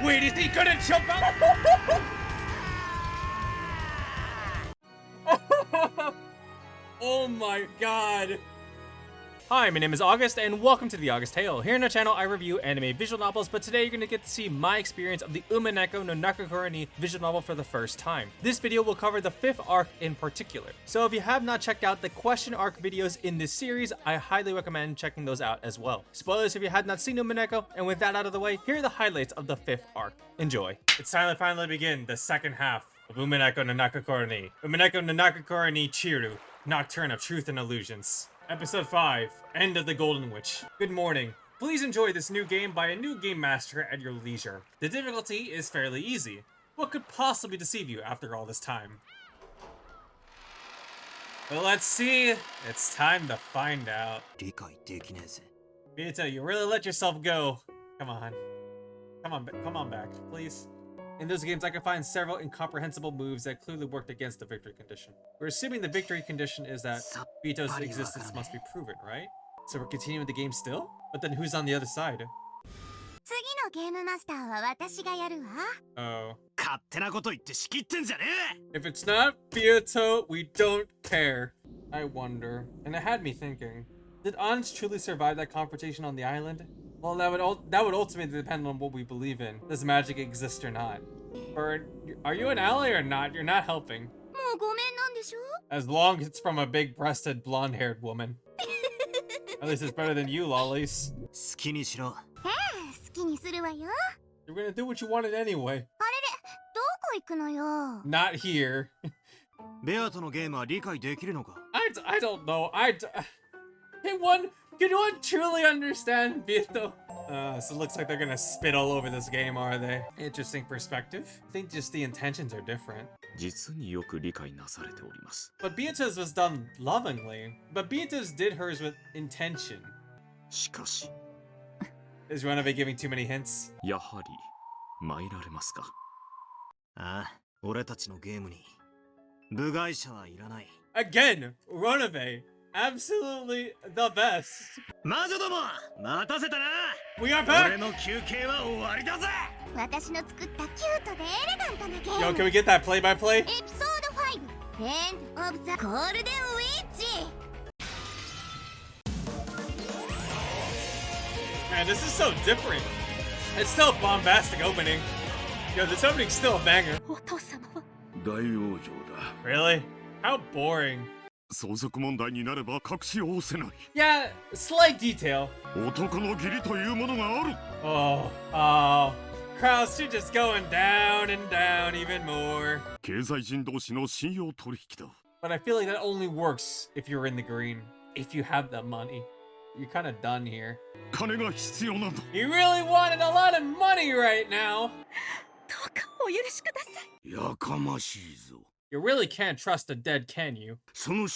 Wait, is he gonna jump out? Oh my god. Hi, my name is August, and welcome to the August Tale. Here on the channel, I review anime visual novels, but today you're going to get to see my experience of the Umineko no Naku Koro Ni visual novel for the first time. This video will cover the 5th arc in particular. So if you have not checked out the question arc videos in this series, I highly recommend checking those out as well. Spoilers if you had not seen Umineko, and with that out of the way, here are the highlights of the 5th arc. Enjoy. It's time to finally begin the second half of Umineko no Naku Koro Ni. Umineko no Naku Koro Ni Chiru, Nocturne of Truth and Illusions. Episode 5, End of the Golden Witch. Good morning. Please enjoy this new game by a new game master at your leisure. The difficulty is fairly easy. What could possibly deceive you after all this time? Well, let's see. It's time to find out. Vita, you really let yourself go. Come on. Come on back, please. In those games, I can find several incomprehensible moves that clearly worked against the victory condition. We're assuming the victory condition is that Vito's existence must be proven, right? So we're continuing the game still? But then who's on the other side? Oh. If it's not Vito, we don't care. I wonder. And it had me thinking. Did Ans truly survive that confrontation on the island? Well, that would ultimately depend on what we believe in. Does magic exist or not? Or are you an ally or not? You're not helping. As long as it's from a big-breasted, blonde-haired woman. At least it's better than you, lollies. You're gonna do what you wanted anyway. Not here. I don't know. Can one truly understand Vito? So it looks like they're gonna spit all over this game, are they? Interesting perspective. I think just the intentions are different. But Beatrice was done lovingly. But Beatrice did hers with intention. Is Renove giving too many hints? Again, Renove. Absolutely the best. We are back! Yo, can we get that play-by-play? Man, this is so different. It's still a bombastic opening. Yo, this opening's still a banger. Really? How boring. Yeah, slight detail. Oh. Kraus, you're just going down and down even more. But I feel like that only works if you're in the green. If you have the money. You're kind of done here. You really wanted a lot of money right now. You really can't trust the dead, can you? You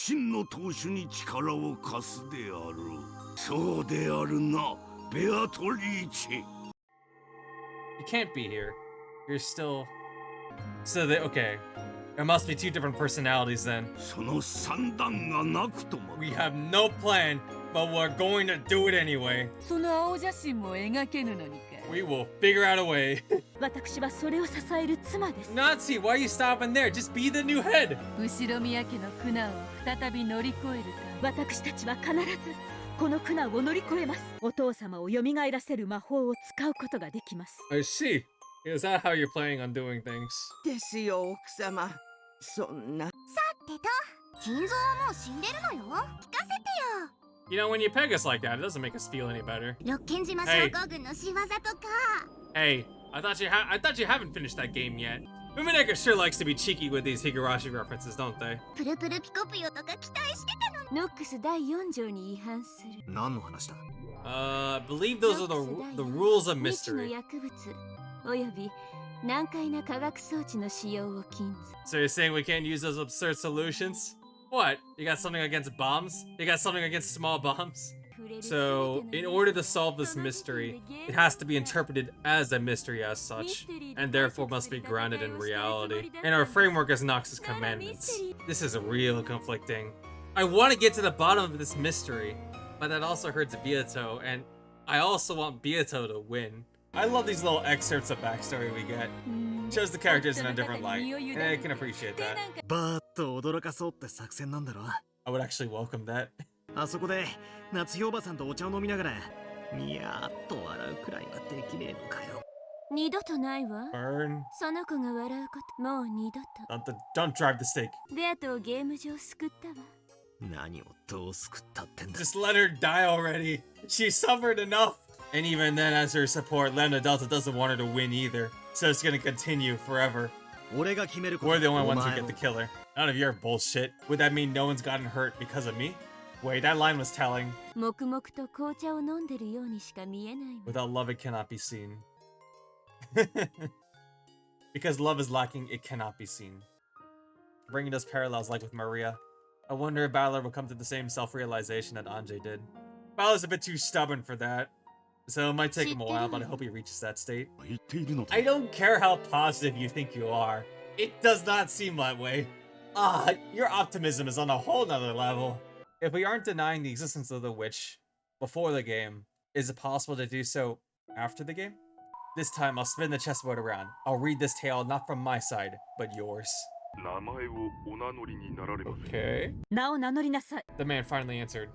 can't be here. You're still... okay. There must be 2 different personalities then. We have no plan, but we're going to do it anyway. We will figure out a way. Nazi, why are you stopping there? Just be the new head. I see. Is that how you're planning on doing things? You know, when you peg us like that, it doesn't make us feel any better. Hey, I thought you haven't finished that game yet. Umineko sure likes to be cheeky with these Higurashi references, don't they? I believe those are the rules of mystery. So you're saying we can't use those absurd solutions? What? You got something against bombs? You got something against small bombs? So, in order to solve this mystery, it has to be interpreted as a mystery as such, and therefore must be grounded in reality. And our framework is Nox's commandments. This is real conflicting. I want to get to the bottom of this mystery, but that also hurts Byato, and I also want Byato to win. I love these little excerpts of backstory we get. Shows the characters in a different light, and I can appreciate that. I would actually welcome that. あそこで夏日おばさんとお茶を飲みながらニヤーっと笑うくらいはできねえのかよ。二度とないわ。 Burn. その子が笑うこと、もう二度と。Don't drive the stake. ベアトをゲーム上救ったわ。何をどう救ったってんだ。 Just let her die already. She suffered enough. And even then, as her support, Lambda Delta doesn't want her to win either. So it's gonna continue forever. 俺が決めること。 We're the only ones who get the killer. None of your bullshit. Would that mean no one's gotten hurt because of me? Wait, that line was telling. 黙々と紅茶を飲んでるようにしか見えないわ。 Without love, it cannot be seen. Because love is lacking, it cannot be seen. Bringing us parallels like with Maria. I wonder if Balor will come to the same self-realization that Anjay did. Balor's a bit too stubborn for that. So it might take him a while, but I hope he reaches that state. I don't care how positive you think you are. It does not seem that way. Your optimism is on a whole nother level. If we aren't denying the existence of the witch before the game, is it possible to do so after the game? This time, I'll spin the chessboard around. I'll read this tale not from my side, but yours. Okay. The man finally answered.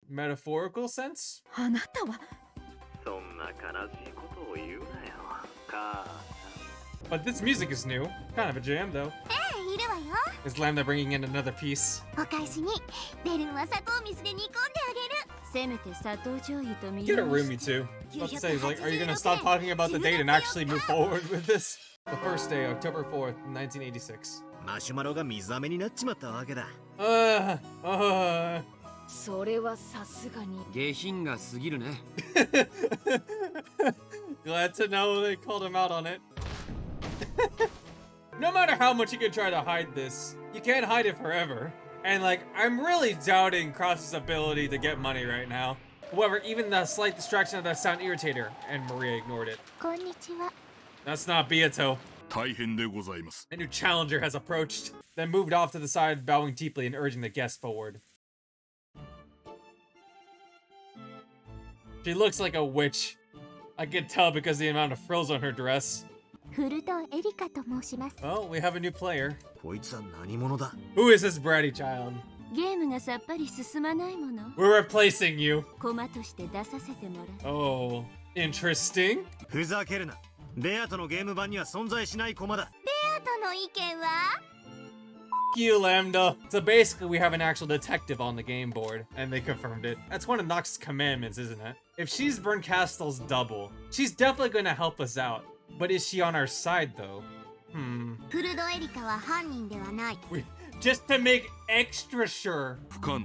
Metaphorical sense? But this music is new. Kind of a jam, though. Is Lambda bringing in another piece? Get a roomie too. About to say, he's like, are you gonna stop talking about the date and actually move forward with this? The first day, October 4th, 1986. マシュマロが水飴になっちまったわけだ。それはさすがに。下品が過ぎるね。Glad to know they called him out on it. No matter how much you can try to hide this, you can't hide it forever. And like, I'm really doubting Cross's ability to get money right now. However, even the slight distraction of that sound irritated her, and Maria ignored it. Konnichiwa. That's not Byato. A new challenger has approached, then moved off to the side, bowing deeply and urging the guest forward. She looks like a witch. I can tell because of the amount of frills on her dress. Oh, we have a new player. こいつは何者だ。 Who is this bratty child? ゲームがさっぱり進まないもの。 We're replacing you. コマとして出させてもらう。 Oh, interesting. ふざけるな。ベアトのゲーム版には存在しないコマだ。ベアトの意見は Fuck you, Lambda. So basically, we have an actual detective on the game board, and they confirmed it. That's one of Nox's commandments, isn't it? If she's Berncastle's double, she's definitely going to help us out. But is she on our side, though? Just to make extra sure,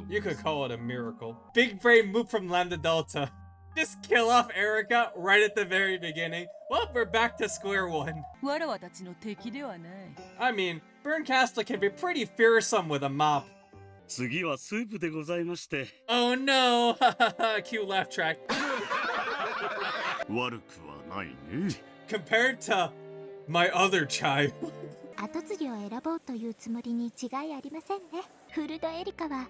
you could call it a miracle. Big brain move from Lambda Delta. Just kill off Erica right at the very beginning. Well, we're back to square one. I mean, Berncastle can be pretty fearsome with a mop. 次はスープでございまして。 Oh no! Cute laugh track. 悪くはないね。 Compared to my other child. 後継ぎを選ぼうというつもりに違いありませんね。フルドエリカは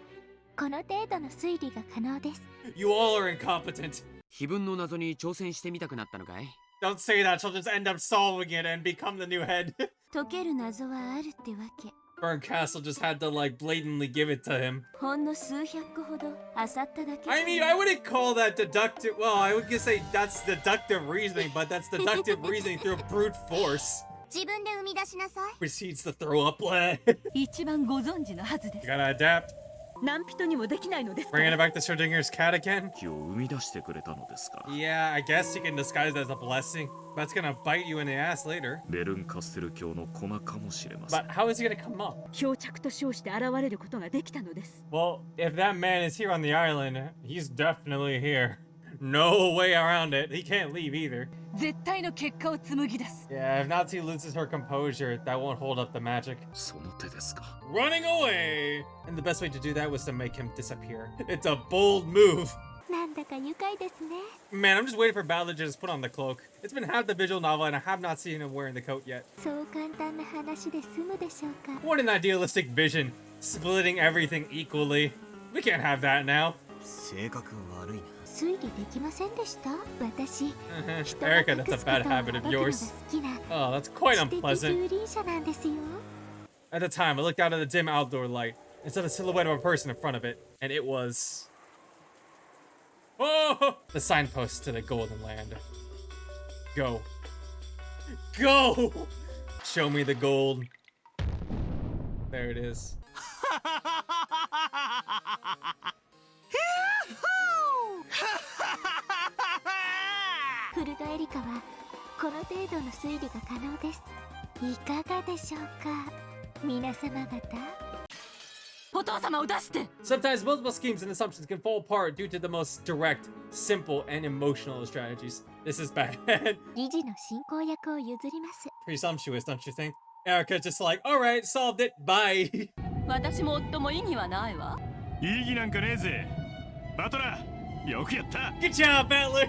この程度の推理が可能です。 You all are incompetent. 碑文の謎に挑戦してみたくなったのかい？ Don't say that, she'll just end up solving it and become the new head. 解ける謎はあるってわけ。 Berncastle just had to like blatantly give it to him. ほんの数百個ほど漁っただけ。 I mean, I wouldn't call that deductive. Well, I would just say that's deductive reasoning, but that's deductive reasoning through brute force. 自分で生み出しなさい。 Proceeds to throw up. 一番ご存知のはずです。 You gotta adapt. 何人にもできないのです。 Bringing it back to Schrodinger's cat again. 気を生み出してくれたのですか。 Yeah, I guess you can disguise it as a blessing, but it's gonna bite you in the ass later. ベルンカステル教のコマかもしれません。 But how is he gonna come up? 漂着と称して現れることができたのです。 Well, if that man is here on the island, he's definitely here. No way around it. He can't leave either. 絶対の結果を紡ぎ出す。 Yeah, if Nazi loses her composure, that won't hold up the magic. その手ですか。 Running away! And the best way to do that was to make him disappear. It's a bold move. なんだか愉快ですね。 Man, I'm just waiting for Battler to just put on the cloak. It's been half the visual novel and I have not seen him wearing the coat yet. そう簡単な話で済むでしょうか。 What an idealistic vision. Splitting everything equally. We can't have that now. 性格悪いな。推理できませんでした？私、人が Erica, 隠 that's a すことを bad habit of 暴くのが yours. 好きな Oh, that's quite 知的 unpleasant. 風林者なんですよ。 At the time, I looked out at the dim outdoor light and saw the silhouette of a person in front of it, and it was... Oh! The signpost to the Golden Land. Go. Go! Show me the gold. There it is. フルドエリカはこの程度の推理が可能です。いかがでしょうか、皆様方。 お父様を出して。 Sometimes multiple schemes and assumptions can fall apart due to the most direct, simple, and emotional strategies. This is bad. 理事の進行役を譲ります。 Presumptuous, don't you think? Erica's just like, alright, solved it, bye. 私も夫も意義はないわ。意義なんかねえぜ。バトラー、よくやった。 Good job, Battler!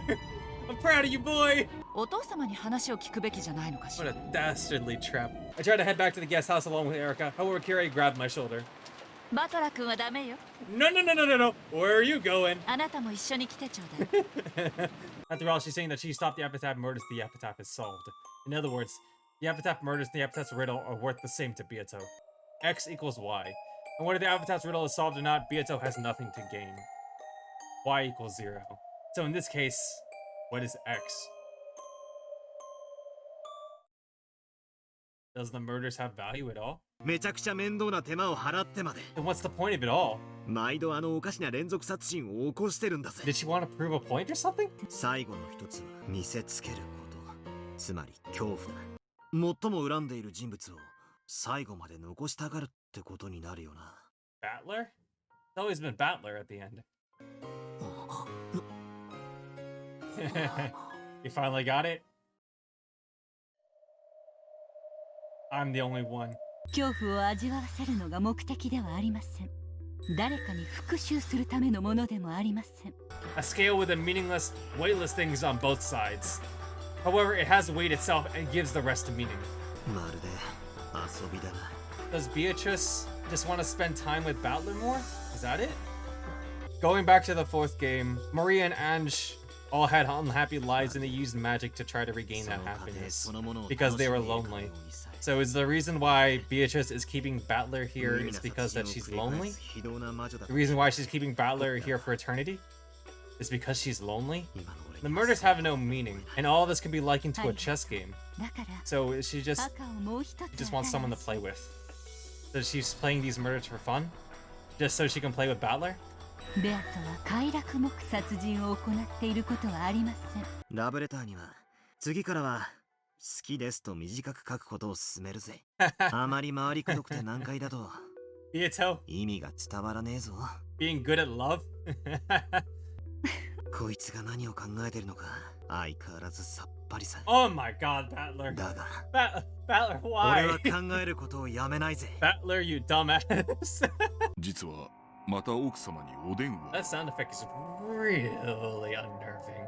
I'm proud of you, boy! お父様に話を聞くべきじゃないのかし What ら。 a dastardly trap. I tried to head back to the guest house along with Erica. However, Kiri grabbed my shoulder. バトラ君はダメよ。 No, no, no, no, no, no! Where are you going? あなたも一緒に来てちょうだい。 After all, she's saying that she stopped the epitaph murders, the epitaph is solved. In other words, the epitaph murders and the epitaph's riddle are worth the same to Beato. X equals Y. And whether the epitaph's riddle is solved or not, Beato has nothing to gain. Y equals 0. So in this case, what is X? Does the murders have value at all? めちゃくちゃ面倒な手間を払ってまで Then what's the point of it all? 毎度あのおかしな連続殺人を起こしてるんだぜ。 Did she want to prove a point or something? 最後の一つは見せつけること、つまり恐怖だ。最も恨んでいる人物を最後まで残したがるってことになるよな。 Battler? It's always been Battler at the end. You finally got it? I'm the only one. 恐怖を味わわせるのが目的ではありません。誰かに復讐するためのものでもありません。 A scale with the meaningless, weightless things on both sides. However, it has weight itself and gives the rest a meaning. まるで遊びだな。 Does Beatrice just want to spend time with Battler more? Is that it? Going back to the fourth game, Maria and Ange all had unhappy lives and they used magic to try to regain that happiness because they were lonely. So is the reason why Beatrice is keeping Battler here is because that she's lonely? The reason why she's keeping Battler here for eternity is because she's lonely? The murders have no meaning, and all this can be likened to a chess game. だから So she just 赤をもう一つ just wants someone to play with. So she's playing these murders for fun? Just so she can play with Battler? ベアとは快楽目殺人を行っていることはありません。ラブレターには次からは好きですと短く書くことを勧めるぜ。あまり回りくどくて難解だと Beato, 意味が伝わらねえぞ。 being good at love? こいつが何を考えてるのか相変わらずさっぱりさ。 Oh my god, Battler. だが Battler, 俺 why? は考えることをやめないぜ。 Battler, you dumbass. 実はまた奥様にお電話 That sound effect is really unnerving.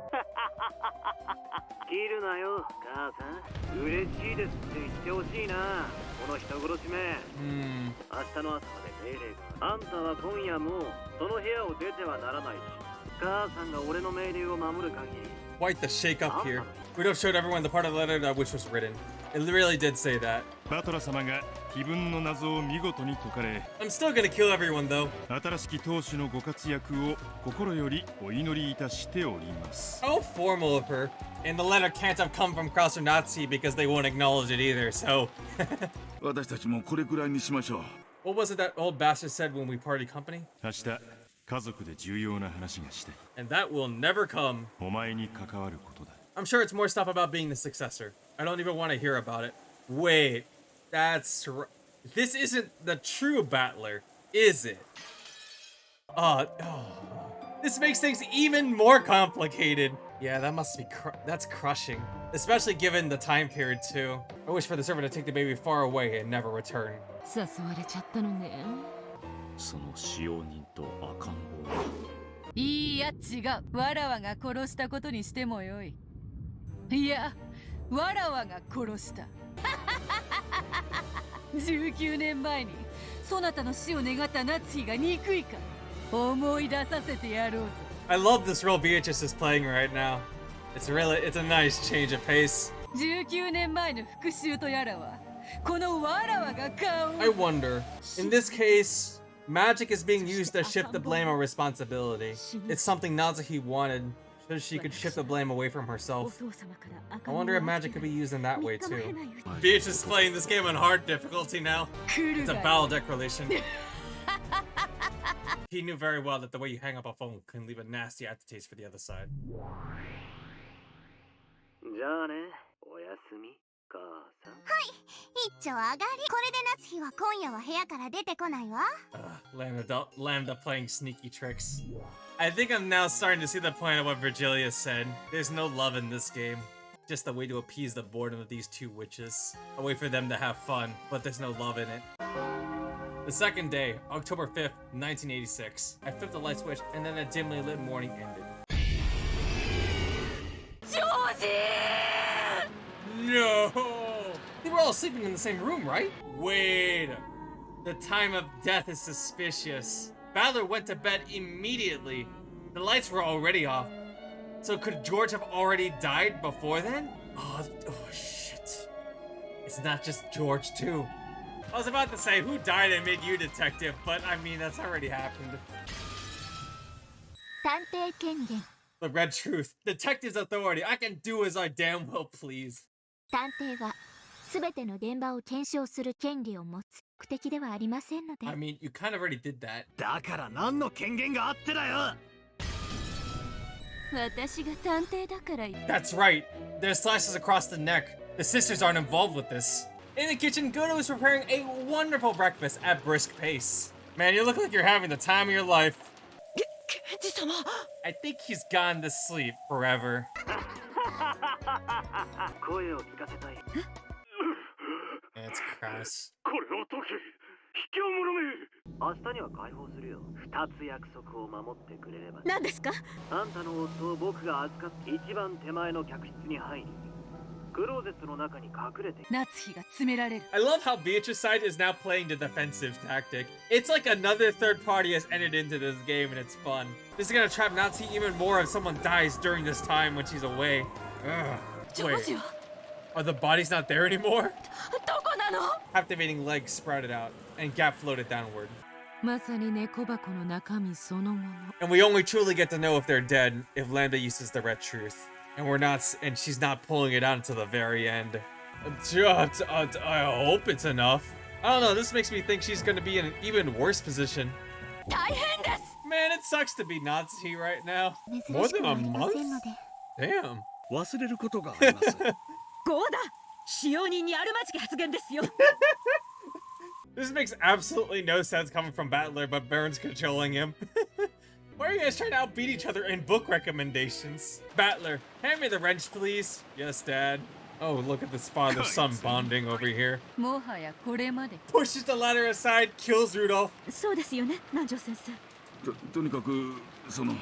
切るなよ、母さん。嬉しいですって言ってほしいな。この人殺しめ。Hmm. 明日の朝まで命令が。あんたは今夜もその部屋を出てはならないし、母さんが俺の命令を守る限り。 Quite the shake up here. Rudolph showed everyone the part of the letter that which was written. It really did say that. バトラ様が碑文の謎を見事に解かれ、 I'm still gonna kill everyone though. 新しき当主のご活躍を心よりお祈りいたしております。 How formal of her. And the letter can't have come from Krauser Nazi because they won't acknowledge it either, so. 私たちもこれくらいにしましょう What was it that old bastard said when we parted company? 明日家族で重要な話がして、 And that will never come. お前に関わることだ。 I'm sure it's more stuff about being the successor. I don't even want to hear about it. Wait, this isn't the true Battler, is it? This makes things even more complicated. Yeah, that must be that's crushing, especially given the time period too. I wish for the servant to take the baby far away and never return. 誘われちゃったのね。その使用人と赤ん坊いいや違う。わらわが殺したことにしてもよい。いや、わらわが殺した。19年前にそなたの死を願った夏日が憎いか思い出させてやろうぜ。 I love this role Beatrice is playing right now. It's a nice change of pace. 19年前の復讐とやらはこのわらわが顔を。 I wonder, in this case, magic is being used to shift the blame or responsibility. It's something Natsuhi wanted, so she could shift the blame away from herself. I wonder if magic could be used in that way too. Beatrice is playing this game on hard difficulty now. It's a battle declaration. He knew very well that the way you hang up a phone can leave a nasty aftertaste for the other side. じゃあね、おやすみ、母さん。一丁上がり。これで夏日は今夜は部屋から出てこないわ。Lambda playing sneaky tricks. I think I'm now starting to see the point of what Virgilia said. There's no love in this game. Just a way to appease the boredom of these two witches. A way for them to have fun, but there's no love in it. The second day, October 5th, 1986. I flipped the light switch and then a dimly lit morning ended. No! They were all sleeping in the same room, right? Wait. The time of death is suspicious. Battler went to bed immediately. The lights were already off. So could George have already died before then? Oh shit. It's not just George too. I was about to say, who died and made you detective, but I mean, that's already happened. 探偵権限。 The red truth. Detective's authority. I can do as I damn well please. 探偵は全ての現場を検証する権利を持つ目的ではありませんので。 I mean, you kind of already did that. だから何の権限があってだよ。私が探偵だから。 That's right. There's slashes across the neck. The sisters aren't involved with this. In the kitchen, Goto is preparing a wonderful breakfast at brisk pace. Man, you look like you're having the time of your life. I think he's gone to sleep forever. 声を聞かせたい。 That's crass. これを解け、卑怯者め。明日には解放するよ。二つ約束を守ってくれれば。何ですか？あんたの夫を僕が預かって一番手前の客室に入り、クローゼットの中に隠れて。夏日が詰められる。 I love how Beatrice's side is now playing the defensive tactic. It's like another third party has entered into this game and it's fun. This is gonna trap Natsuki even more if someone dies during this time when she's away. Ugh. Wait, are the bodies not there anymore? どこなの？ Captivating legs sprouted out and gap floated downward. まさに猫箱の中身そのもの。 And we only truly get to know if they're dead if Lambda uses the red truth. And she's not pulling it out until the very end. I hope it's enough. I don't know, this makes me think she's gonna be in an even worse position. 大変です。 Man, it sucks to be Natsuhi right now. 珍しくはありませんので。 Damn. 忘れることがあります。ゴーダ、使用人にあるまじき発言ですよ。 This makes absolutely no sense coming from Battler, but Baron's controlling him. Why are you guys trying to outbeat each other in book recommendations? Battler, hand me the wrench, please. Yes, Dad. Oh, look at this father-son bonding over here. もはやこれまで。 Pushes the ladder aside, kills Rudolph. そうですよね、南條先生。とにかくその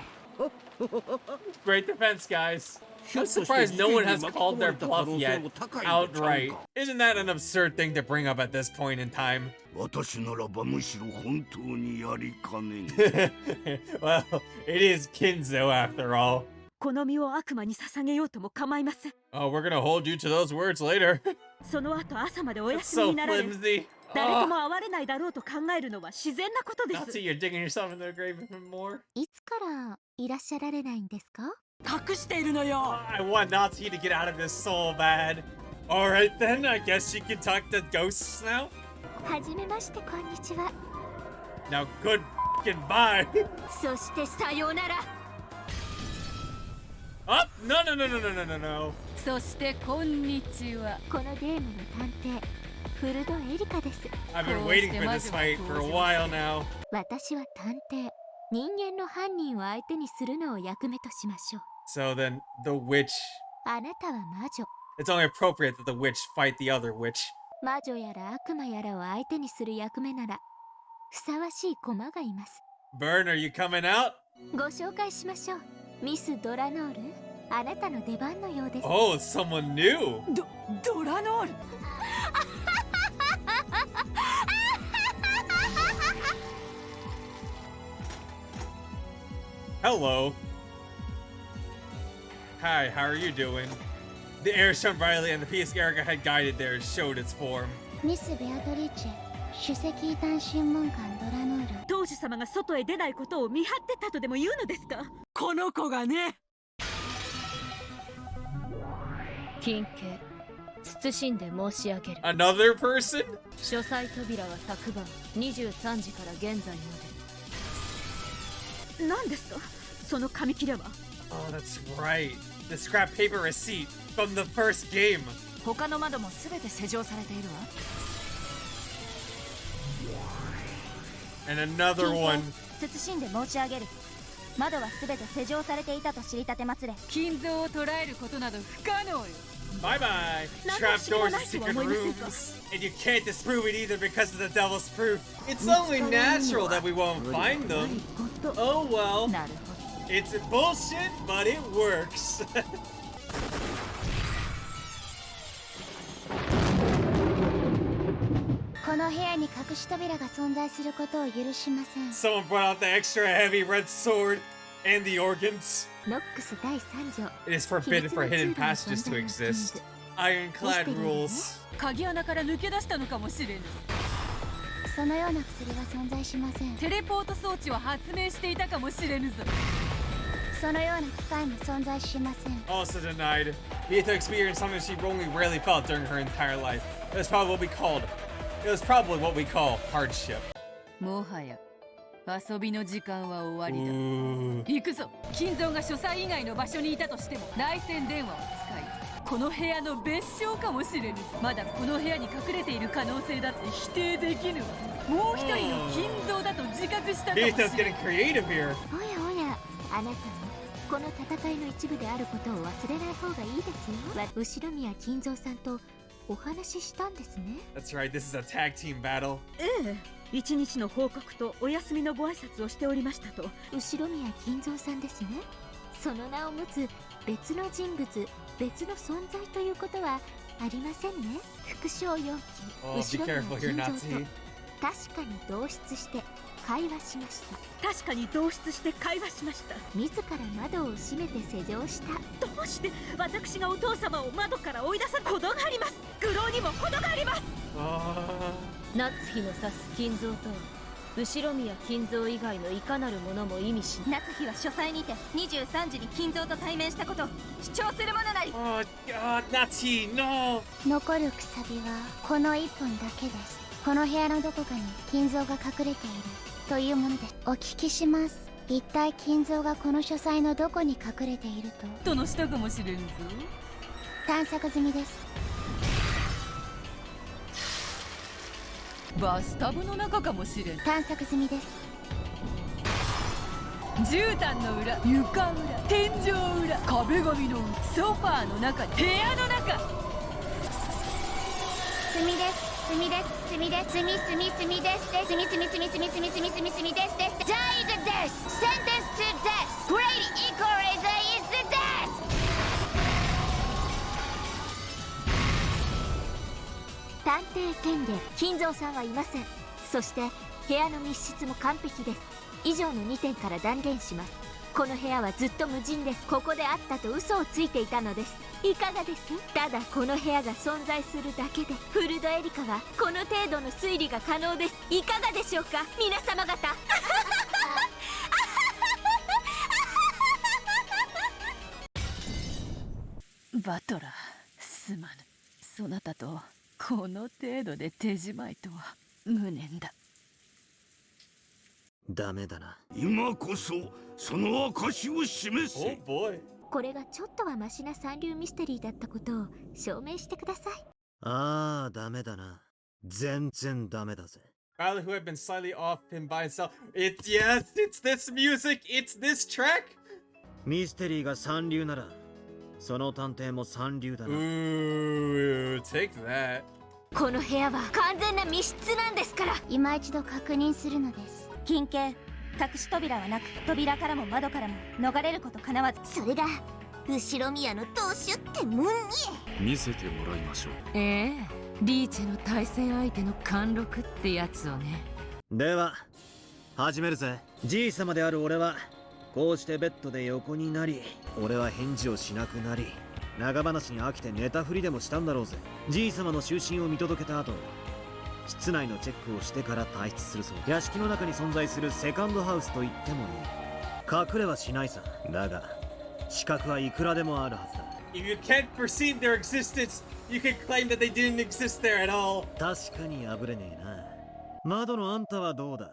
Great defense, guys. I'm surprised no one has called their bluff yet, outright. Isn't that an absurd thing to bring up at this point in time? 私ならばむしろ本当にやりかねん。 Well, it is Kinzo after all. この身を悪魔に捧げようとも構いません。 Oh, we're gonna hold you to those words later. その後朝までお It's 休み so になられ、 flimsy. 誰と Oh, も会われないだろうと考えるのは自然なことで Nazi, す。 you're digging yourself into the grave even more. いつからいらっしゃられないんですか？隠しているのよ。 I want Nazi to get out of this so bad. Alright then, I guess she can talk to ghosts now? はじめまして、こんにちは。 Now, good f***ing bye. そしてさようなら。 Oh, no, no, no, no, no, no, no, no. そしてこんにちは。このゲームの探偵、フルドエリカです。 I've been waiting for this fight for a while now. 私は探偵。人間の犯人を相手にするのを役目としましょう。 So then, the witch. あなたは魔女。 It's only appropriate that the witch fight the other witch. 魔女やら悪魔やらを相手にする役目なら、ふさわしい駒がいます。 Burn, are you coming out? ご紹介しましょう。ミス・ドラノール、あなたの出番のようです。 Oh, someone new. ドラノール。Hello. Hi, how are you doing? The air shown brightly and the piece Erica had guided there showed its form. ミス・ベアトリーチェ、首席異端審問官ドラノール。当主様が外へ出ないことを見張ってたとでも言うのですか？この子がね。金慶、謹んで申し上げる。 Another person? 書斎扉は昨晩23時から現在まで。何ですかその紙切れは？ Oh, that's right. The scrap paper receipt from the first game. 他の窓もすべて施錠されているわ。 And another one. 謹んで申し上げる。窓はすべて施錠されていたと知り立てまつれ。金像を捉えることなど不可能よ。 Bye bye. Trapdoors and secret rooms. And you can't disprove it either because of the devil's proof. It's only natural that we won't find them. Oh well. なるほど。 It's bullshit, but it works. この部屋に隠し扉が存在することを許しません。 Someone brought out the extra heavy red sword and the organs. ノックス第3条。 It is forbidden for hidden passages to exist. Ironclad rules. 鍵穴から抜け出したのかもしれぬ。そのような薬は存在しません。テレポート装置を発明していたかもしれぬぞ。そのような機械も存在しません。 Also denied. Mito experienced something she only rarely felt during her entire life. It was probably what we call hardship. もはや遊びの時間は終わりだ。 Ooh. 行くぞ。金像が書斎以外の場所にいたとしても内線電話を使い、この部屋の別称かもしれぬ。まだこの部屋に隠れている可能性だって否定できぬわ。もう一人の金像だと自覚したかもしれ Mito's ぬ。 getting creative here. おやおや、あなたもこの戦いの一部であることを忘れない方がいいですよ。後ろ宮金蔵さんとお話ししたんですね。 That's right, this is a tag team battle. ええ、一日の報告とお休みのご挨拶をしておりましたと。後ろ宮金蔵さんですね。その名を持つ別の人物、別の存在ということはありませんね。副将4期、 Oh, be 後ろ宮 careful here, 金蔵と Nazi. 確かに同室して会話しました。確かに同室して会話しました。自ら窓を閉めて施錠した。どうして私がお父様を窓から追い出さ程があります。愚弄にも程があります。夏日の指す金像とは後ろ宮金像以外のいかなるものも意味しない。夏日は書斎にて23時に金蔵と対面したこと主張するものなり。 Oh, God, Nazi, no! 残るくさびはこの1本だけです。この部屋のどこかに金蔵が隠れているというものでお聞きします。一体金蔵がこの書斎のどこに隠れていると？どの下かもしれんぞ。探索済みです。バスタブの中かもしれん。探索済みです。絨毯の裏、床裏、天井裏、壁紙の裏、ソファーの中、部屋の中。済みです。済みです。済みです。済み済み済みです。済み済み済み済み済み済み済み済みです。です。Died death. Sentence to death. Great equalizer is the death. 探偵権限、金蔵さんはいません。そして部屋の密室も完璧です。以上の2点から断言します。この部屋はずっと無人です。ここであったと嘘をついていたのです。いかがです？ただこの部屋が存在するだけでフルドエリカはこの程度の推理が可能です。いかがでしょうか皆様方。バトラー、すまぬ。そなたとこの程度で手じまいとは無念だ。ダメだな。今こそその証を示せ。 Oh boy. これがちょっとはマシな三流ミステリーだったことを証明してください。ああ、ダメだな。全然ダメだぜ。 Riley, who had been slightly off him by itself. Yes, it's this music, it's this track. ミステリーが三流なら、その探偵も三流だな。Ooh, take that. この部屋は完全な密室なんですから。今一度確認するのです。金慶、隠し扉はなく、扉からも窓からも逃れることかなわず、それが後ろ宮の当主ってもんに。見せてもらいましょう。リーチェの対戦相手の貫禄ってやつをね。では始めるぜ。じいさまである俺はこうしてベッドで横になり、俺は返事をしなくなり、長話に飽きて寝たふりでもしたんだろうぜ。じいさまの就寝を見届けた後、室内のチェックをしてから退出するそう。屋敷の中に存在するセカンドハウスと言ってもいい。隠れはしないさ。だが資格はいくらでもあるはずだ。 If you can't perceive their existence, you can claim that they didn't exist there at all. 確かに破れねえな。窓のあんたはどうだ。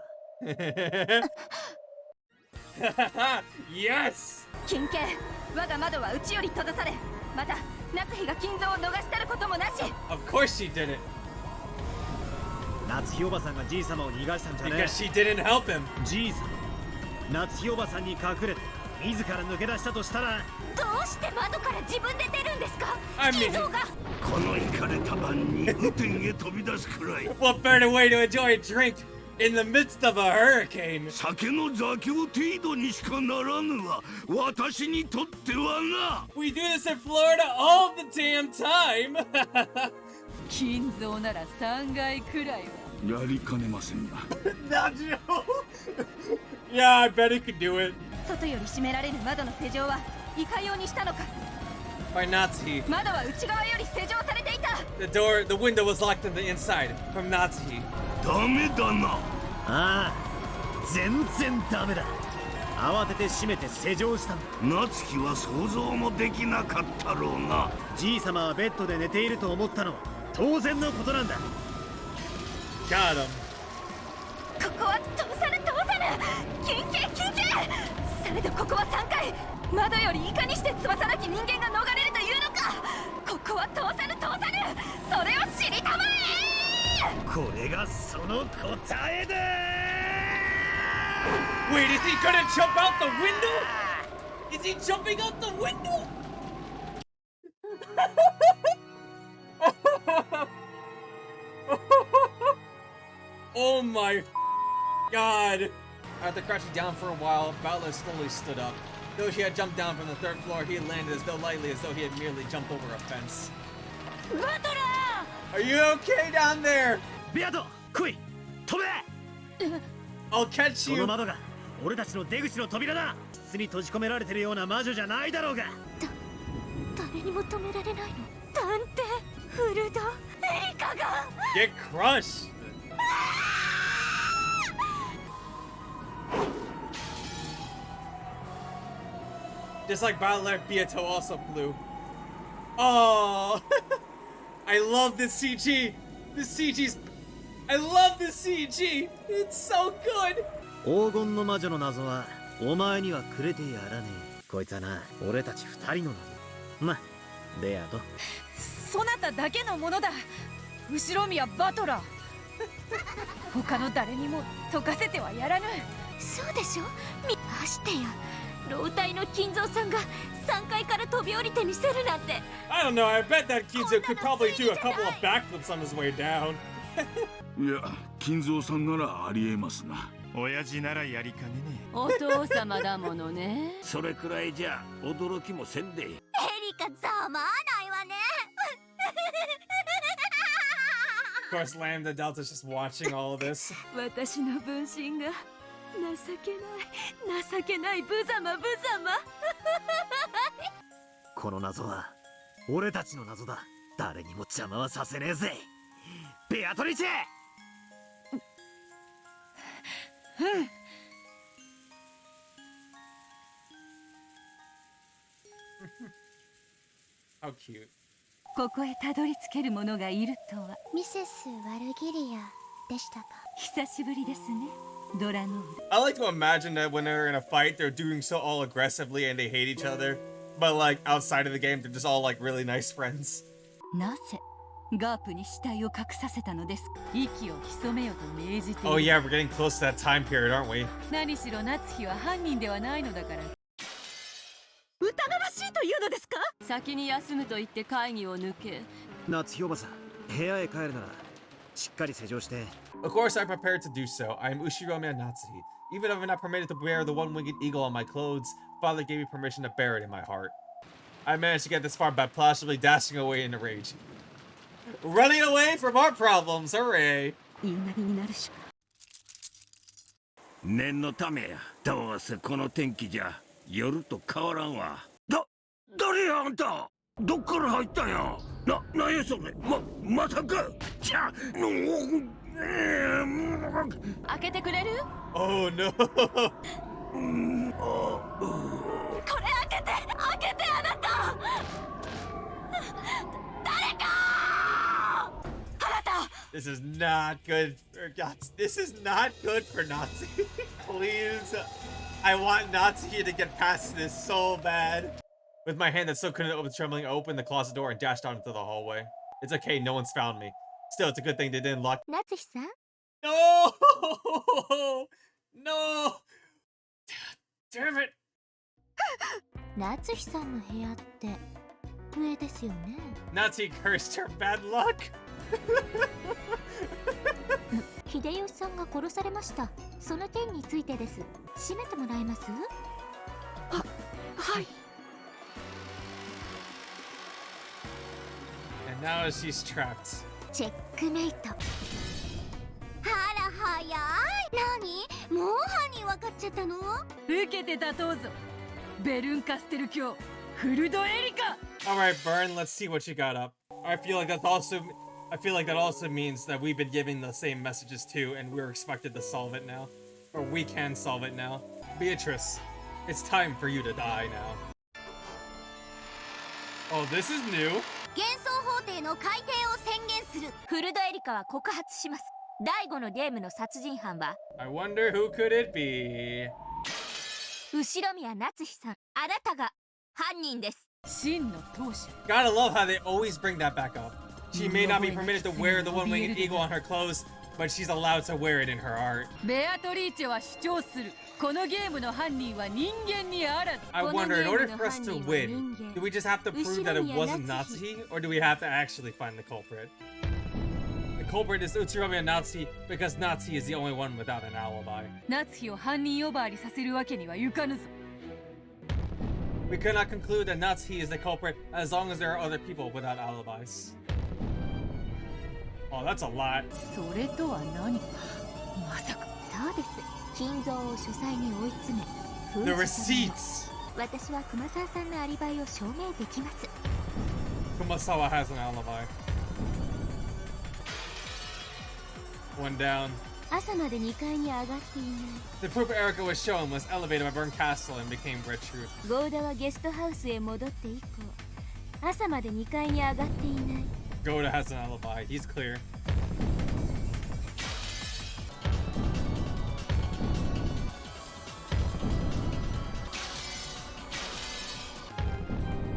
Yes! 金家、我が窓は内より閉ざされ、また夏日が金蔵を逃したることもなし。 Of course she didn't. 夏日おばさんがじいさまを逃がしたんじゃねえ。 Because she didn't help him. じいさま、夏日おばさんに隠れて自ら抜け出したとしたら、どうして窓から自分で出るんですか。 I mean, 金蔵が。このイカれた晩に雨天へ飛び出すくらい what better way to enjoy a drink in the midst of a hurricane? 酒の座興程度にしかならぬわ、私にとってはな。 We do this in Florida all the damn time. 金蔵なら3階くらいは。やりかねませんな。Yeah, I bet he could do it. 外より閉められる窓の施錠はいかようにしたのか。 By Natsuhi. 窓は内側より施錠されていた。 The window was locked on the inside from Natsuhi. ダメだな。ああ、全然ダメだ。慌てて閉めて施錠したんだ。夏日は想像もできなかったろうな。じいさまはベッドで寝ていると思ったのは当然のことなんだ。Got him. ここは通さぬ。金家。されどここは3階。窓よりいかにして翼なき人間が逃れるというのか。ここは通さぬ。それを知りたまえ。これがその答えだ。 Wait, is he gonna jump out the window? Is he jumping out the window? Oh my god. After crouching down for a while, Bowler slowly stood up. Though she had jumped down from the third floor, he had landed as though lightly as though he had merely jumped over a fence. Are you okay down there? ビアト、来い、飛べ。 I'll catch この you. 窓が俺たちの出口の扉だ。室に閉じ込められてるような魔女じゃないだろうが。誰にも止められないの。探偵フルドエリカが。 Get crushed. Just like Battler, Byato also flew. Oh, I love this CG. I love this CG. It's so good. 黄金の魔女の謎はお前にはくれてやらねえ。こいつはな、俺たち二人の謎。ま、ベアと。そなただけのものだ。後ろ宮バトラー。他の誰にも解かせてはやらぬ。そうでしょ。ましてや老体の金蔵さんが3階から飛び降りてみせるなんて。 I don't know. I bet that Kizu could probably do a couple of backflips on his way down. いや、金蔵さんならありえますな。親父ならやりかねねお父様だものね。それくらいじゃ驚きもせんで。エリカざまあないわね。 Of course, Lamb the Delta's just watching all of this. 私の分身が情けない無様。この謎は俺たちの謎だ。誰にも邪魔はさせねえぜ。ベアトリチェ。 How cute. ここへたどり着ける者がいるとは。ミセス・ワルギリアでしたか。久しぶりですね、ドラノール。 I like to imagine that when they're in a fight, they're doing so all aggressively and they hate each other. But like outside of the game, they're just all like really nice friends. なぜガープに死体を隠させたのですか。息を潜めよと命じている。 Oh yeah, we're getting close to that time period, aren't we? 何しろ夏日は犯人ではないのだから。疑わしいというのですか。先に休むと言って会議を抜け。夏日おばさん、部屋へ帰るならしっかり施錠して。 Of course, I'm prepared to do so. I am Ushiromi Natsuhi. Even if I'm not permitted to wear the one-winged eagle on my clothes, Father gave me permission to bear it in my heart. I managed to get this far by plausibly dashing away in a rage. Running away from our problems, hooray! 言いなりになるしか。念のためや。どうせこの天気じゃ夜と変わらんわ。誰やあんた。どっから入ったんや。なんやそれ。まさか。じゃ開けてくれる？ Oh no! これ開けてあなた。誰か。あなた。 This is not good for Natsuhi. This is not good for Natsuhi. Please. I want Natsuhi to get past this so bad. With my hand that still couldn't open, trembling, I opened the closet door and dashed out into the hallway. It's okay, no one's found me. Still, it's a good thing they didn't lock. 夏日さん No! No! Damn it! 夏日さんの部屋って上ですよね。 Natsuhi cursed her bad luck. 秀吉さんが殺されました。その件についてです。閉めてもらえます？はい。 And now she's trapped. チェックメイト。あら早い。何？もう犯人分かっちゃったの？受けて立とうぞ。ベルンカステル教フルドエリカ。 Alright, Burn, let's see what you got up. I feel like that also means that we've been giving the same messages too, and we're expected to solve it now. Or we can solve it now. Beatrice, it's time for you to die now. Oh, this is new. 幻想法廷の改定を宣言する。フルドエリカは告発します。第5のゲームの殺人犯は I wonder who could it be? 後宮夏日さん。あなたが犯人です。真の当主。 Gotta love how they always bring that back up. She may not be permitted to wear the one-winged eagle on her clothes, but she's allowed to wear it in her art. ベアトリーチェは主張する。このゲームの犯人は人間にあらず。 I wonder, in order for us to win, do we just have to prove that it wasn't Natsuhi, or do we have to actually find the culprit? The culprit is Uchiromi Natsuhi because Natsuhi is the only one without an alibi. 夏日を犯人呼ばわりさせるわけにはいかぬぞ。 We could not conclude that Natsuhi is the culprit as long as there are other people without alibis. Oh, that's a lot. それとは何か。まさか。そうです。金蔵を書斎に追い詰め The receipts! 私は熊沢さんのアリバイを証明できます。 Kumasawa has an alibi. One down. 朝まで2階に上がっていない。 The proof Erica was shown was elevated by Burn Castle and became Red Truth. ゴーダはゲストハウスへ戻って以降、朝まで2階に上がっていない。 Goda has an alibi. He's clear.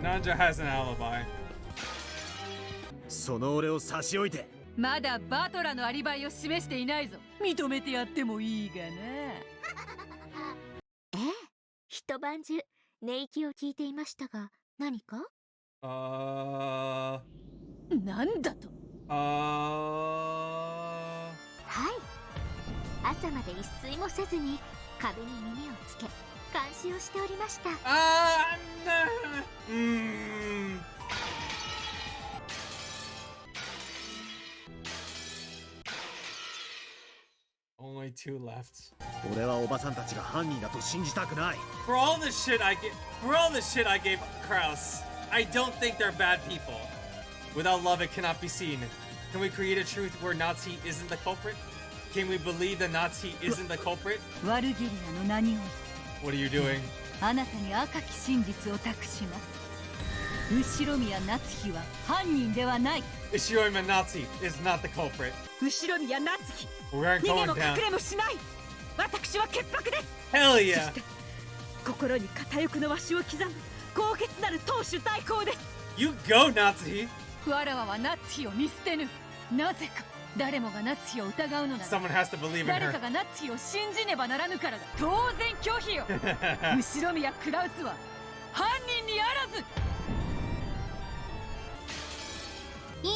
Nanja has an alibi. その俺を差し置いて。まだバトラのアリバイを示していないぞ。認めてやってもいいがな。ええ、一晩中寝息を聞いていましたが、何か？なんだと？はい。朝まで一睡もせずに壁に耳をつけ監視をしておりました。Only two left. 俺はおばさんたちが犯人だと信じたくない。 For all the shit I gave Kraus, I don't think they're bad people. Without love, it cannot be seen. Can we create a truth where Nazi isn't the culprit? Can we believe that Nazi isn't the culprit? ワルギリアの何を What are you doing? あなたに赤き真実を託します。後宮夏日は犯人ではない。 Ishiroma Nazi is not the culprit. 後宮夏日 We aren't 逃げ going も down. 隠れもしない。私は潔白です。 Hell そ yeah! して心に片翼のわしを刻む高潔なる当主代行です。 You go, Nazi! わらわは夏日を見捨てぬ。なぜか誰もが夏日を疑うのなら Someone has to believe in 誰 her. かが夏日を信じねばならぬからだ。当然拒否よ。後宮クラウスは犯人にあらず。いいえ、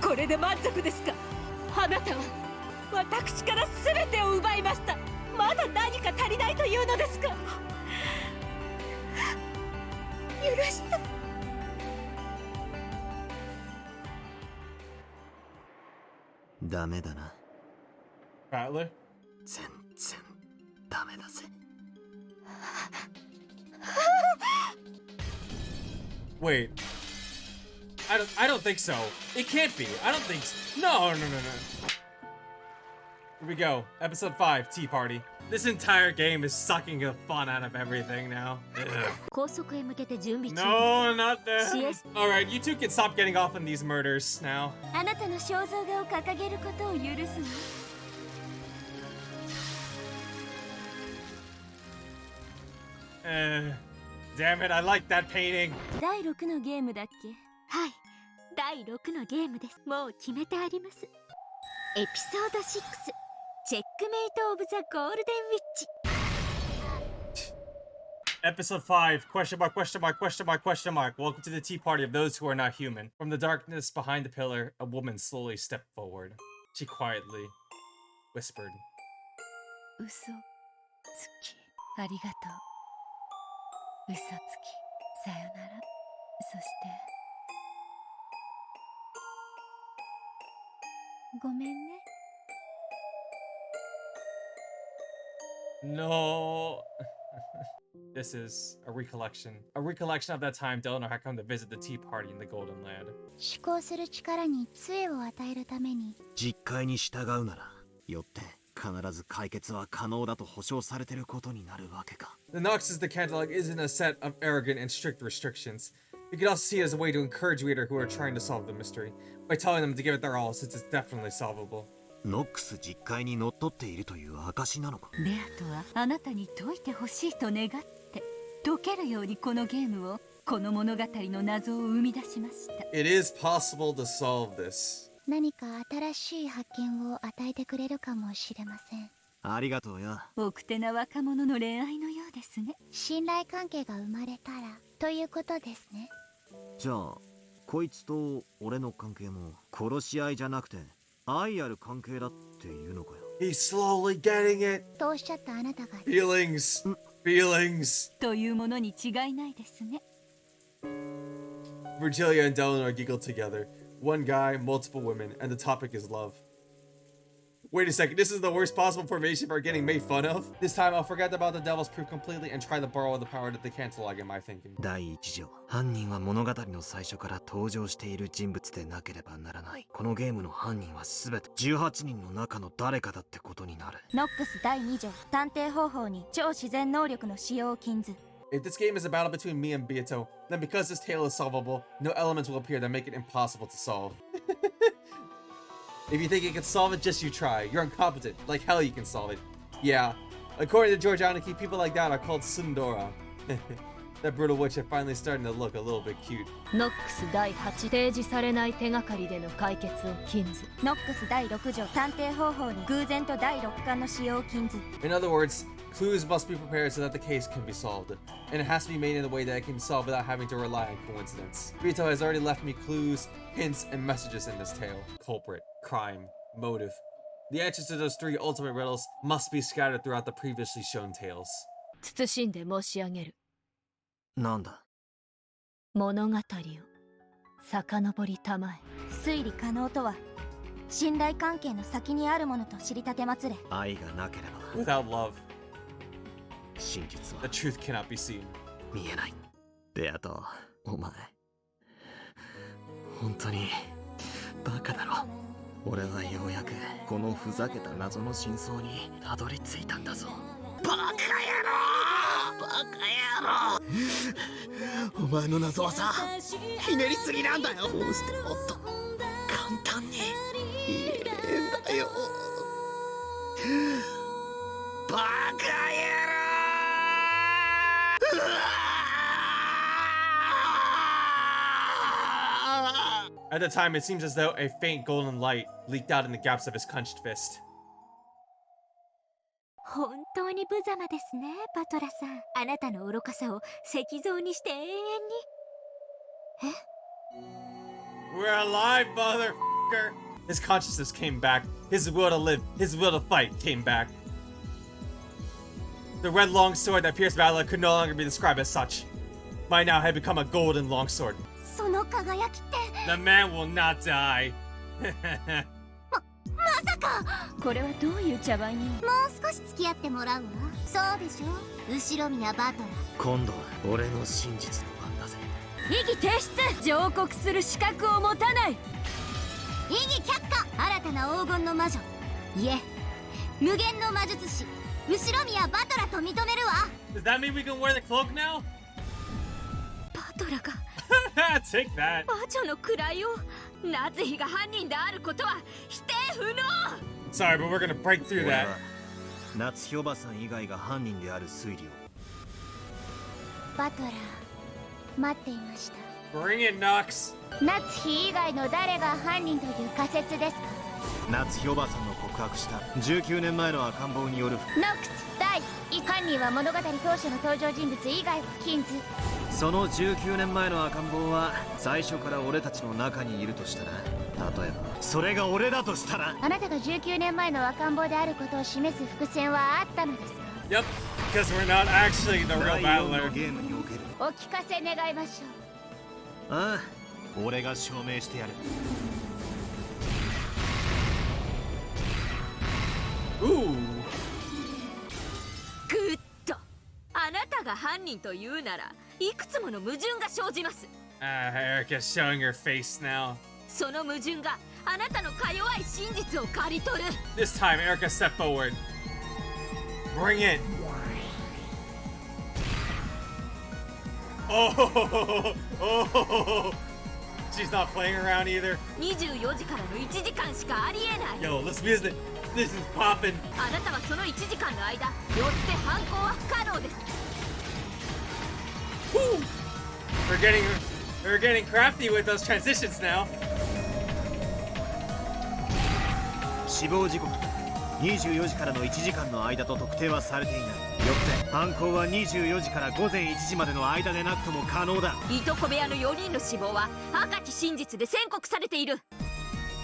これで満足ですか？あなたは私から全てを奪いました。まだ何か足りないというのですか？許して。ダメだな。Rattler? 全然ダメだぜ。Wait. I don't think so. It can't be. I don't think so. No. Here we go. Episode 5, Tea Party. This entire game is sucking the fun out of everything now. No, not that. Alright, you two can stop getting off on these murders now. あなたの肖像画を掲げることを許すの。Damn it, I like that painting. 第6のゲームだっけ？はい、第6のゲームです。もう決めてあります。エピソード6、チェックメイト・オブ・ザ・ゴールデン・ウィッチ。Episode 5, question mark, question mark, question mark, question mark. Welcome to the tea party of those who are not human. From the darkness behind the pillar, a woman slowly stepped forward. She quietly whispered. 嘘つき、ありがとう。嘘つき、さよなら。そして、ごめんね。No. This is a recollection. A recollection of that time Delano had come to visit the tea party in the Golden Land. 思考する力に杖を与えるために。実戒に従うなら、よって必ず解決は可能だと保証されていることになるわけか。The Noxus Decantalog isn't a set of arrogant and strict restrictions. You could also see it as a way to encourage readers who are trying to solve the mystery, by telling them to give it their all since it's definitely solvable. ノックス実戒にのっとっているという証なのか。レアとはあなたに解いてほしいと願って解けるようにこのゲームをこの物語の謎を生み出しました。 It is possible to solve this. 何か新しい発見を与えてくれるかもしれません。ありがとうよ。奥手な若者の恋愛のようですね。信頼関係が生まれたらということですね。じゃあこいつと俺の関係も殺し合いじゃなくて愛ある関係だっていうのかよ。 He's slowly getting it. とおっしゃったあなたが Feelings. Feelings. というものに違いないですね。 Virgilia and Delano giggled together. One guy, multiple women, and the topic is love. Wait a second, this is the worst possible formation for getting made fun of? This time I'll forget about the devil's proof completely and try to borrow the power of the Decantalog in my thinking. 第一条、犯人は物語の最初から登場している人物でなければならない。このゲームの犯人は全て18人の中の誰かだってことになる。ノックス第2条、探偵方法に超自然能力の使用を禁ず。 If this game is a battle between me and Beato, then because this tale is solvable, no elements will appear that make it impossible to solve. If you think you can solve it, just you try. You're incompetent. Like hell you can solve it. Yeah. According to George Aniki, people like that are called Sundora. That brutal witch is finally starting to look a little bit cute. ノックス第8提示されない手がかりでの解決を禁ず。ノックス第6条、探偵方法に偶然と第6巻の使用を禁ず。 In other words, clues must be prepared so that the case can be solved, and it has to be made in a way that it can be solved without having to rely on coincidence. Rito has already left me clues, hints, and messages in this tale. Culprit, crime, motive. The answers to those three ultimate riddles must be scattered throughout the previously shown tales. 謹んで申し上げる。なんだ。物語を遡りたまえ。推理可能とは信頼関係の先にあるものと知りたてまつれ。愛がなければ Without love, 真実は the truth cannot be seen. 見えない。ベアト、お前本当にバカだろ。俺はようやくこのふざけた謎の真相にたどり着いたんだぞ。バカ野郎、バカ野郎。お前の謎はさ、ひねりすぎなんだよ。こうしてもっと簡単に言えんだよ。バカ野郎。At the time, it seems as though a faint golden light leaked out in the gaps of his clenched fist. 本当に無様ですね、バトラさん。あなたの愚かさを石像にして永遠に。We're alive, motherfucker! longer. His consciousness came back. His will to live, his will to fight came back. The red longsword that pierced Valor could no longer be described as such. By now had become a golden longsword. その輝きって The man will not die. まさか。これはどういう茶番よ。もう少し付き合ってもらうわ。そうでしょ、後ろ宮バトラー。今度は俺の真実の番だぜ。異議提出。上告する資格を持たない。異議却下。新たな黄金の魔女、いえ無限の魔術師後ろ宮バトラと認めるわ。 Does that mean we can wear the cloak now? バトラが Take that. 魔女の位を夏日が犯人であることは否定不能。 Sorry, but we're gonna break through 俺 that. は夏日おばさん以外が犯人である推理を。バトラー待っていました。 Bring it, Nox. 夏日以外の誰が犯人という仮説ですか。夏日おばさんの告白した19年前の赤ん坊による。ノックス第1犯人は物語当初の登場人物以外は禁ず。その19年前の赤ん坊は最初から俺たちの中にいるとしたら、例えばそれが俺だとしたら、あなたが19年前の赤ん坊であることを示す伏線はあったのですか。 Yep, because we're not actually the real 第4 battler. のゲームにおける。お聞かせ願いましょう。ああ、俺が証明してやる。 Ooh. グッド。あなたが犯人というならいくつもの矛盾が生じます。 Erica's showing her face now. その矛盾があなたのか弱い真実を刈り取る。 This time, Erica, step forward. Bring it. Oh, oh, she's not playing around either. 24時からの1時間しかありえない。 Yo, let's be this. This is popping. あなたはその1時間の間、よって犯行は不可能です。 Woo! We're getting crafty with those transitions now. 死亡時刻24時からの1時間の間と特定はされていない。よって犯行は24時から午前1時までの間でなくとも可能だ。いとこ部屋の4人の死亡は赤き真実で宣告されている。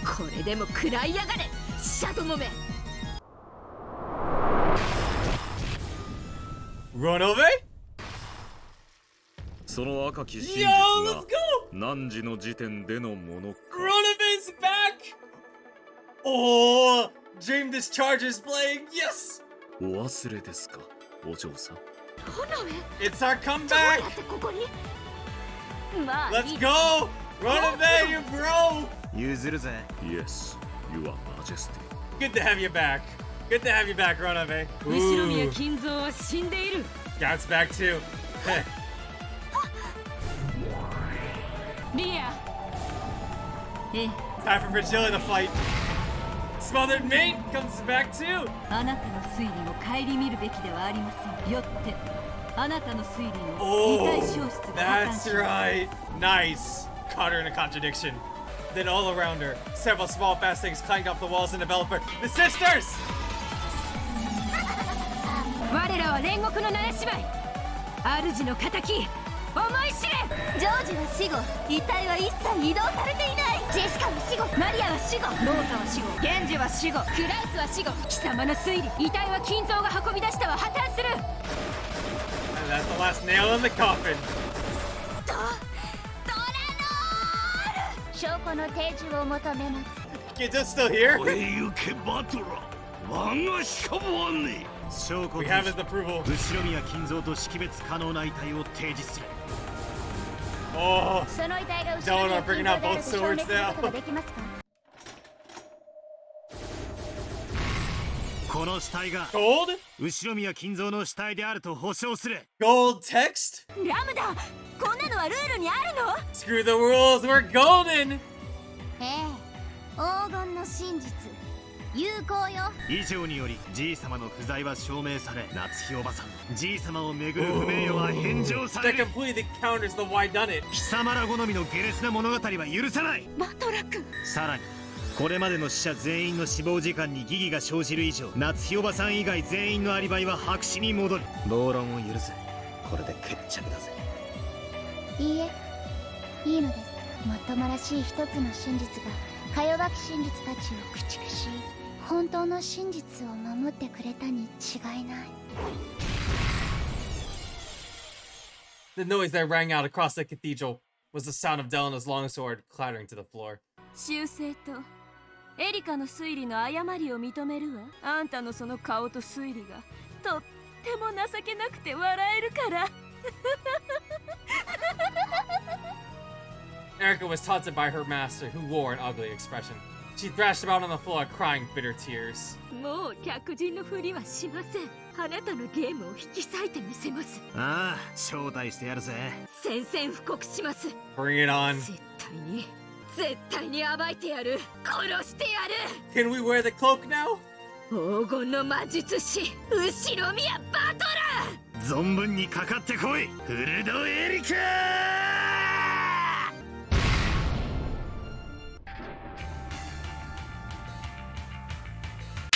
これでも食らいやがれ、死者どもめ。 Run away? その赤き真実 Yo, が let's go! 何時の時点でのものか。 Runaways back! Oh, Dream Discharge is playing. Yes! お忘れですか、お嬢さん。 It's our どう comeback! やってここに。まあ Let's go! Runaway, you bro! 譲るぜ。 Yes, Your Majesty. Good to have you back. Good to have you back, Runaway. 後ろ宮 Ooh, 金蔵は死んでいる。 Gout's back too. リア。え、 Time for Fragilla to fight. Smothered Mate comes back too. あなたの推理を顧みるべきではありません。よってあなたの推理の Oh, 遺体消失が破綻 that's し right. Nice. Caught her in a contradiction. Then all around her, several small fast things climbed off the walls and enveloped her. The sisters! 我らは煉獄の七姉妹。主の敵、思い知れ。ジョージは死後、遺体は一切移動されていない。ジェシカは死後、マリアは死後、ローザは死後、ゲンジは死後、クラウスは死後。貴様の推理、遺体は金蔵が運び出したは破綻する。 And that's the last nail in the coffin. 証拠の提示を求めます。 Kids are still here? おい行けバトラー、我がしかもあんね。証拠 We have his approval. 後ろ宮金蔵と識別可能な遺体を提示する。 Oh, その遺体が後 Don't ろ宮 bring 金 out 蔵であ both ると証明 swords する now. ことができますか。この死体が gold? 後ろ宮金蔵の死体であると保証する。 Gold text? ラムダ、こんなのはルールにあるの。 Screw the rules, we're golden! ええ、黄金の真実、有効よ。以上によりじい様の不在は証明され、夏日おばさんじい様をめぐる不名誉は返上され That る。 completely counters the why done it. 貴様ら好みの下劣な物語は許さない。バトラ君、さらにこれまでの死者全員の死亡時間に疑義が生じる以上、夏日おばさん以外全員のアリバイは白紙に戻る。暴論を許せ。これで決着だぜ。いいえ、いいのです。もっともらしい一つの真実がか弱き真実たちを駆逐し、本当の真実を守ってくれたに違いない。 The noise that rang out across the cathedral was the sound of Delena's longsword clattering to the floor. 修正とエリカの推理の誤りを認めるわ。あんたのその顔と推理がとっても情けなくて笑えるから。Erika was taunted by her master, who wore an ugly expression. She thrashed about on the floor, crying bitter tears. もう客人のふりはしません。あなたのゲームを引き裂いてみせます。ああ、招待してやるぜ。宣戦布告します。 Bring it on. 絶対に暴いてやる。殺してやる。 Can we wear the cloak now? 黄金の魔術師、後ろ宮バトラー。存分にかかってこい、フルドエリカ。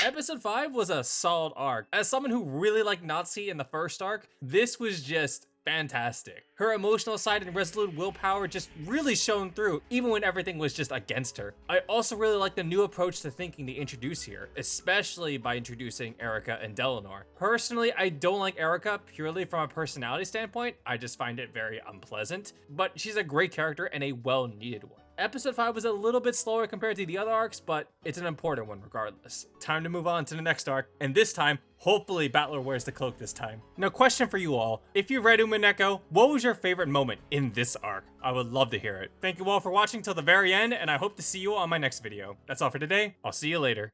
Episode 5 was a solid arc. As someone who really liked Natsuki in the first arc, this was just fantastic. Her emotional side and resolute willpower just really shone through, even when everything was just against her. I also really like the new approach to thinking they introduce here, especially by introducing Erika and Delanor. Personally, I don't like Erika purely from a personality standpoint. I just find it very unpleasant, but she's a great character and a well-needed one. Episode 5 was a little bit slower compared to the other arcs, but it's an important one regardless. Time to move on to the next arc, and this time, hopefully Battler wears the cloak this time. Now, question for you all. If you read Umineko, what was your favorite moment in this arc? I would love to hear it. Thank you all for watching till the very end, and I hope to see you on my next video. That's all for today. I'll see you later.